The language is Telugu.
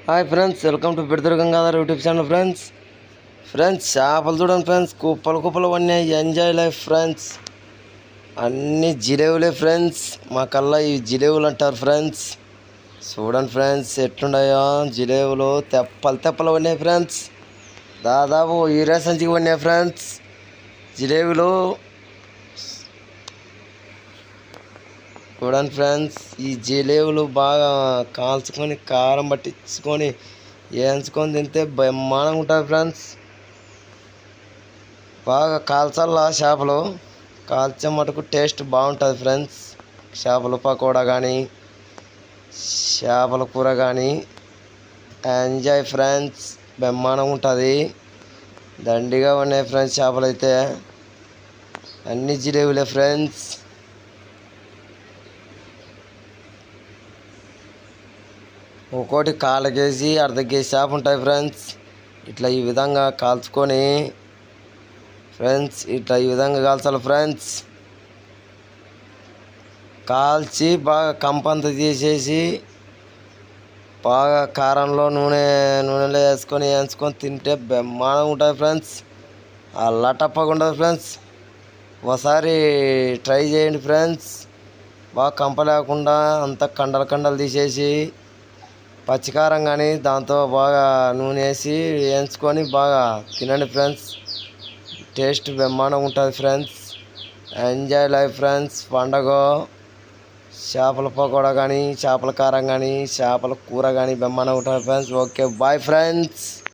హాయ్ ఫ్రెండ్స్, వెల్కమ్ టు పెడతరు గంగాధర్ యూట్యూబ్ ఛానల్. ఫ్రెండ్స్ చేపలు చూడండి ఫ్రెండ్స్, కుప్పలు ఉన్నాయి. Enjoy life friends. అన్ని జిలేవులే ఫ్రెండ్స్. మా కల్లా ఈ జిలేవులు అంటారు ఫ్రెండ్స్. చూడండి ఫ్రెండ్స్ ఎట్లున్నాయో జిలేవులు. తెప్పలు ఉన్నాయి ఫ్రెండ్స్. దాదాపు యూరియా సంచికి ఉన్నాయి ఫ్రెండ్స్ జిలేబులు. చూడండి ఫ్రెండ్స్, ఈ జిలేబులు బాగా కాల్చుకొని కారం పట్టించుకొని వేయించుకొని తింటే బ్రహ్మాండంగా ఉంటుంది ఫ్రెండ్స్. బాగా కాల్చాల చేపలు. కాల్చే మటుకు టేస్ట్ బాగుంటుంది ఫ్రెండ్స్. చేపల పకోడా కానీ చేపల కూర కానీ ఎంజాయ్ ఫ్రెండ్స్. బ్రహ్మాండంగా ఉంటుంది. దండిగా ఉన్నాయి ఫ్రెండ్స్ చేపలు అయితే. అన్ని జిలేబులే ఫ్రెండ్స్. ఒక్కోటి కాళ్ళ కేజీ అర్ధ కేజీ చేప ఉంటాయి ఫ్రెండ్స్. ఇట్లా ఈ విధంగా కాల్చుకొని ఫ్రెండ్స్, ఇట్లా ఈ విధంగా కాల్చాలి ఫ్రెండ్స్. కాల్చి బాగా కంపంత తీసేసి బాగా కారంలో నూనెలో వేయించుకొని తింటే బ్రహ్మాండంగా ఉంటుంది ఫ్రెండ్స్. అలా టప్పగా ఉండదు ఫ్రెండ్స్. ఒకసారి ట్రై చేయండి ఫ్రెండ్స్. బాగా కంప లేకుండా అంత కండలు తీసేసి పచ్చికారం కానీ దాంతో బాగా నూనె వేసి వేయించుకొని బాగా తినండి ఫ్రెండ్స్. టేస్ట్ బ్రహ్మాండంగా ఉంటుంది ఫ్రెండ్స్. Enjoy life friends. పండగ చేపల పకోడా కానీ చేపల కారం కానీ చేపల కూర కానీ బ్రహ్మాండంగా ఉంటుంది ఫ్రెండ్స్. Okay, bye friends.